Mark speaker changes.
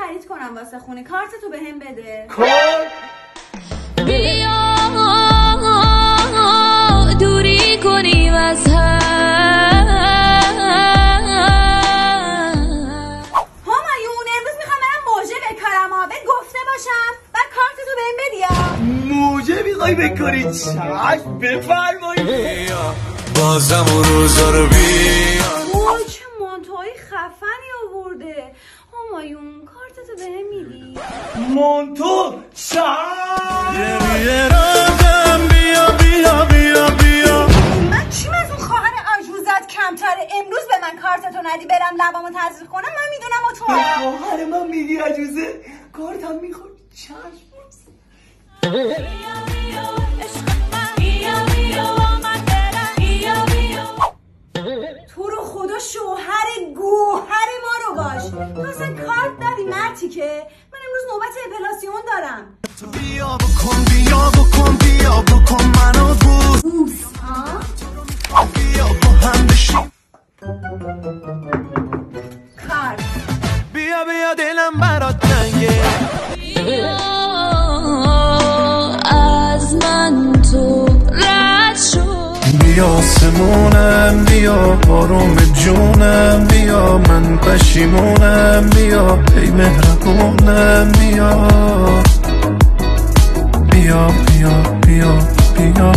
Speaker 1: خرید کنم واسه خونه. کارت تو بهم بده.
Speaker 2: بیا دوری کنیم از هم.
Speaker 1: همایون امروز میخوام برم موجه بکارم. بهت گفته باشم بعد کارت تو بهم بدی.
Speaker 3: موجه میخوای بکاری؟ چشم بفرمایید.
Speaker 4: بازم اون روزا رو بیا.
Speaker 1: وای چه مانتوهای خفنی آورده. همایون کارت تو بهم میدی؟
Speaker 3: مانتو چشم.
Speaker 1: من چیم از اون خواهر عجوزت کمتره؟ امروز به من کارتتو ندی برم لبامو تزریق کنم. من میدونم و تو
Speaker 3: خواهر من میگی عجوزه کارتم میخواد. چشم.
Speaker 1: تو رو خدا شوهر گوهر ما رو باش. تو اصلا کارت ندی مرتی که. من امروز نوبت اپلاسیون دارم.
Speaker 4: بیا بکن منو بوس. بیا با هم بشیم.
Speaker 1: کارت
Speaker 4: بیا دلم برات تنگه.
Speaker 2: بیا از من تو رد شو.
Speaker 4: بیا آسمونم بیا آروم جونم بیا من پشیمونم بیا ای مهربونم بیا بیا بیا بیا بیا